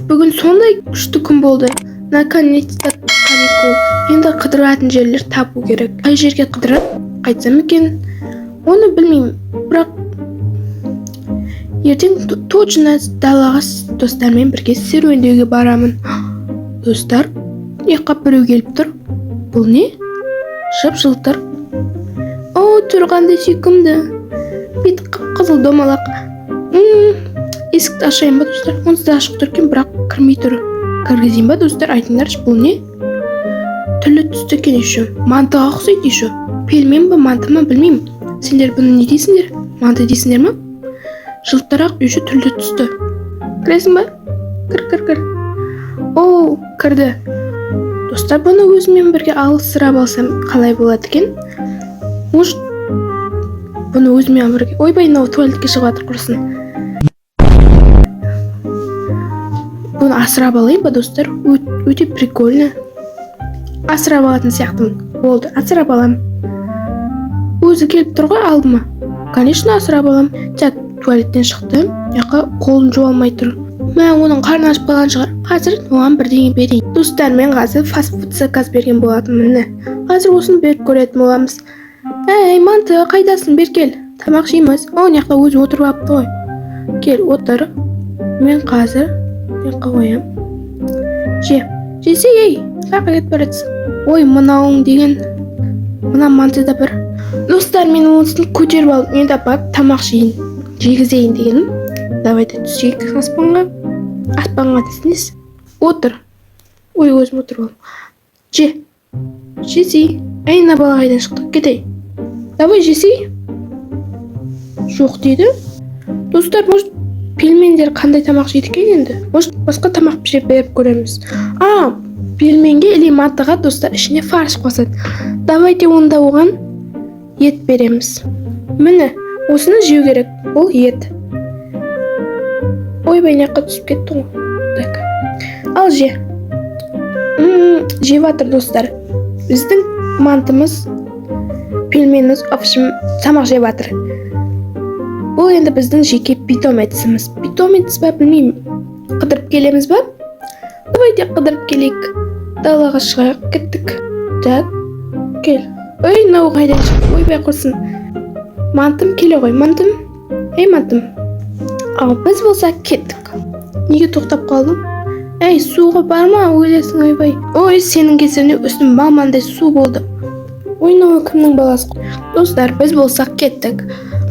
Бүгін сондай күшті күн болды. Наконец-то каникул. Енді қыдыратын жерлер табу керек. Қай жерге қыдырып қайтсам екен? Оны білмеймін. Бірақ ертең точно далаға достармен бірге серуендеуге барамын. Достар, ұйықтап біреу келіп тұр. Бұл не? Жып-жылтыр. О, тұрғандай сүйкімді. Бет қып-қызыл домалақ. Есікті ашайын ба, достар? Онсыз да ашық тұр екен, бірақ кірмей тұр. Кіргізейін ба, достар? Айтыңдаршы, бұл не? Түрлі түсті екен еще. Мантыға ұқсайды еще. Пельмен ба, манты ма, білмеймін. Сендер бұны не дейсіңдер? Манты дейсіңдер ма? Жылтырақ еще түрлі түсті. Кіресің ба? Кір. О, кірді. Достар, бұны өзіммен бірге алыстырып алсам қалай болады екен? Может, бұны өзіммен бірге... Ойбай, мынау туалетке шығып жатыр құрсын. Бұны асырап алайын ба, достар? Өте прикольно. Асырап алатын сияқтымын. Болды, асырап алам. Өзі келіп тұр ғой алдыма. Конечно, асырап алам. Так, туалеттен шықты. Яққа қолын жуалмай тұр. Мә, оның қарны ашып қалған шығар. Қазір оған бірдеңе берейін. Достар, мен қазір фастфуд заказ берген болатынмын. Қазір осыны беріп көретін боламыз. Әй, манты, қайдасың? Бер кел. Тамақ жейміз. О, яқта өзі отырып апты ғой. Кел, отыр. Мен қазір қоям. Жесе, ей, қайқа кет баратсың. Ой, мынауың деген. Мына манты да бір. Достар, мен онысын көтеріп алып, енді апап тамақ жегізейін дегенім. Давайте түсейік аспанға. Аспанға десіңіз. Отыр. Ой, өзім отырып алып. Жесей. Әйна бала қайдан шықты? Кетей. Давай жесей. Жоқ дейді. Достар, может, пельмендер қандай тамақ жейді екен енді? Может, басқа тамақ пішіп беріп көреміз. Пельменге или мантыға, достар, ішіне фарш қосады. Давайте онда оған ет береміз. Міне, осыны жеу керек. Ол ет. Ойбай, неққа түсіп кетті ғой. Так. Ал же. Жеп жатыр, достар. Біздің мантымыз, пельменіміз, общем, тамақ жеп жатыр. Бұл енді біздің жеке питомеціміз. Питомец ба, білмеймін. Қыдырып келеміз ба? Давайте қыдырып келейік. Далаға шығайық, кеттік. Так, кел. Ой, нау қайдан шықты? Ойбай құрсын. Мантым келе ғой, мантым. Ей, мантым. Ал біз болса кеттік. Неге тоқтап қалдым? Әй, суға барма, өлесің, ойбай. Ой, сенің кесіріне үстім балмандай су болды. Ойнауы кімнің баласы? Достар, біз болсақ кеттік.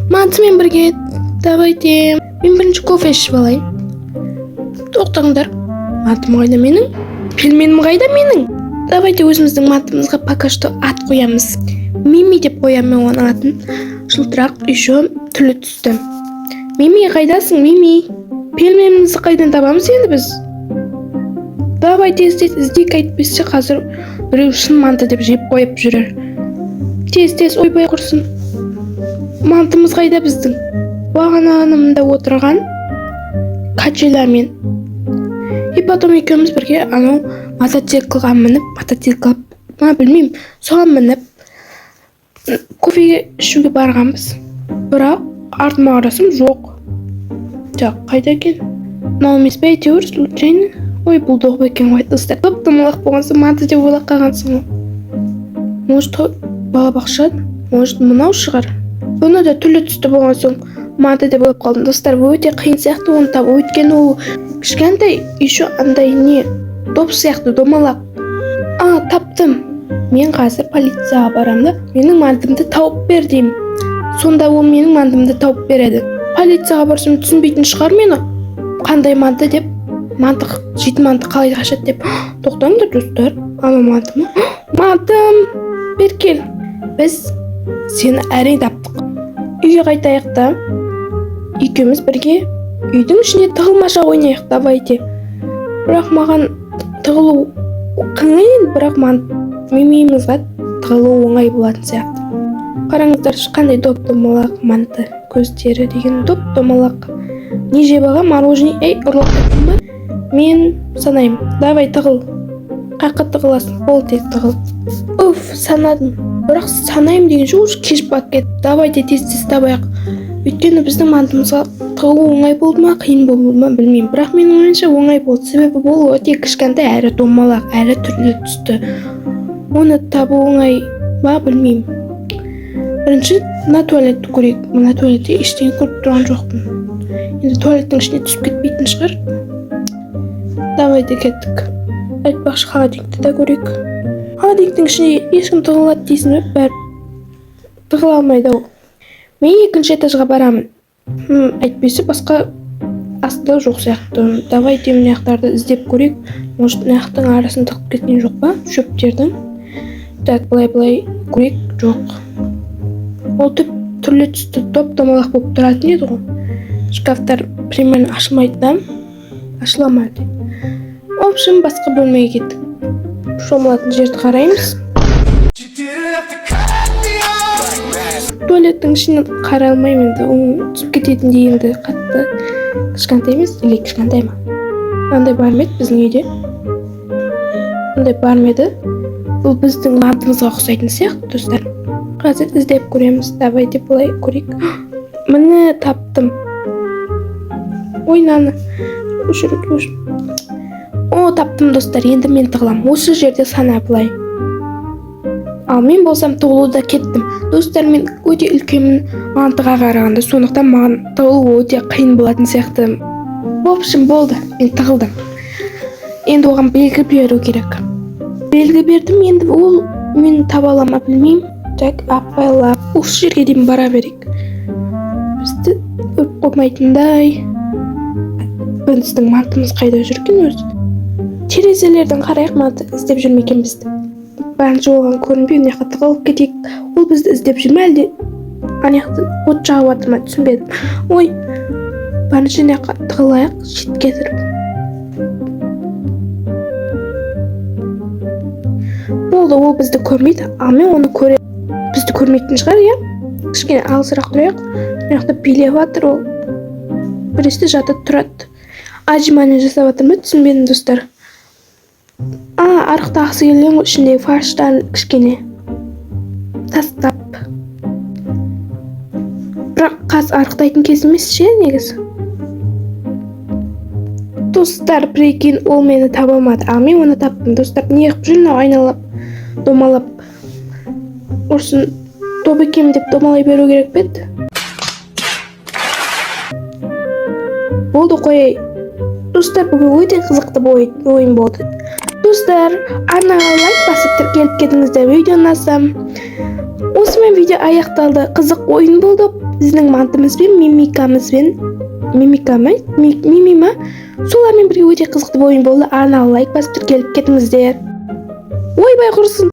Мантымен бірге, давайте. Мен бірінші кофе ішіп алайын. Тоқтаңдар. Мантым қайда менің? Пельменім қайда менің? Давайте өзіміздің мантымызға пока что ат қоямыз. Мими деп қоямын оның атын. Жылтырақ еще түрлі түсті. Мими, қайдасың, Мими? Пельменімізді қайдан табамыз енді біз? Давай тез іздейік, әйтпесе қазір біреу шын манты деп жеп қойып жүрер. Тез, ойбай құрсын. Мантымыз қайда біздің? Бағанағанымда отырған качелямен. И потом екеуміз бірге анау мотоциклға мініп, білмеймін, соған мініп кофе ішуге барғанбыз. Бірақ артыма қарасам жоқ. Так, қайда екен? Мынау емес пе әйтеуір случайно? Ой, бұлдық екен ғой, достар. Топ-томалақ болғансың, манты деп ойлап қалғансың ғой. Может, балабақша, может, мынау шығар. Бұны да түрлі түсті болған соң манты деп ойлап қалдым. Достар, өте қиын сияқты оны табу. Өйткені ол кішкентай, еще андай не, доп сияқты домалақ. Таптым. Мен қазір полицияға барам да, менің мантымды тауып бер деймін. Сонда ол менің мантымды тауып береді. Полицияға барсам түсінбейтін шығар мені. Қандай манты деп, жейтін манты қалай қашады деп. Тоқтаңдар, достар. Ана мантым. Мантым, бер кел. Біз сені әрең таптық. Үйге қайтайық та. Екеуміз бірге үйдің ішіне тығылмаша ойнайық, давайте. Бірақ маған тығылу қиын, бірақ мимимізға тығылу оңай болатын сияқты. Қараңыздар, қандай доп-домалақ манты көздері деген доп-домалақ. Не жеп алған мороженое? Ей, ұрлап кеттің ба? Мен санайым. Давай тығыл. Қаққа тығыласың? Ол тез тығыл. Санадым. Бірақ санайым деген жоқ, кешіп бақ кет. Давайте тез табайық. Өйткені біздің мантымызға тығылу оңай болды ма, қиын болды ма білмеймін. Бірақ менің ойымша оңай болды. Себебі ол өте кішкентай, әрі домалақ, әрі түрлі түсті. Оны табу оңай ба білмеймін. Бірінші мына туалетті көрейік. Мына туалетте ештеңе көріп тұрған жоқпын. Енді туалеттің ішіне түсіп кетпейтін шығар. Давайте кеттік. Айтпақшы холодильникті де көрейік. Холодильниктің ішіне ешкім тығылады дейсің бе? Бәрі тығыла алмайды ол. Мен екінші этажға барамын. Әйтпесе басқа астында жоқ сияқты. Давайте мына жақтарды іздеп көрейік. Может, мына жақтың арасын тығып кеткен жоқ па? Шөптердің. Так, былай көрейік. Жоқ. Ол түрлі түсті топ-томалақ болып тұратын еді ғой. Шкафтар примерно ашылмайды да? Ашыламайды. В общем, басқа бөлмеге кеттік. Шомылатын жерді қараймыз. Туалеттің ішінен қарай алмаймын енді. Оның түсіп кететіндей енді қатты кішкентай емес, или кішкентай ма? Мынандай бар ма еді біздің үйде? Мынандай бар ма еді? Бұл біздің мантымызға ұқсайтын сияқты, достар. Қазір іздеп көреміз. Давайте былай көрейік. Міне таптым. Ойнаны. О, таптым, достар. Енді мен тығылам. Осы жерде сана былай. Ал мен болсам тығылуда кеттім. Достар, мен өте үлкенмін мантыға қарағанда, сондықтан маған тығылу өте қиын болатын сияқты. В общем, болды, мен тығылдым. Енді оған белгі беру керек. Белгі бердім, енді ол мен таба алама білмеймін. Так, апайлап, осы жерге дейін бара берейік. Бізді өп қоймайтындай. Біздің мантымыз қайда жүрген өзі? Терезелерден қарайық, манты іздеп жүрмекен бізді. Бәрінше оған көрінбей, мына жаққа тығылып кетейік. Ол бізді іздеп жүр ме әлде? Ана жақта от жағып жатыр ма? Түсінбедім. Ой, бәрінше мына жаққа тығылайық, шетке тұрып. Болды, ол бізді көрмейді. Ал мен оны бізді көрмейтін шығар, иә? Кішкене алысырақ тұрайық. Мына жақта билеп жатыр ол. Біресе жатып тұрады. Ажиманы жасап жатыр ма? Түсінбедім, достар. Арықтағысы келген ғой, ішіндегі фарштан кішкене тастап. Бірақ қазір арықтайтын кез емес ше, негізі. Достар, прикинь, ол мені таба алмады. Ал мен оны таптым. Достар, не қып жүрмін, айналап, домалап. Орсын, топ екем деп домалай беру керек бет. Болды, қойай. Достар, бүгін өте қызықты ойын болды. Достар, арнаға лайк басып тіркеліп кетіңіздер, видеоны ұнаса. Осымен видео аяқталды. Қызық ойын болды. Біздің мантымызбен, мимима. Солармен бірге өте қызықты ойын болды. Арнаға лайк басып тіркеліп кетіңіздер. Ойбай құрсын.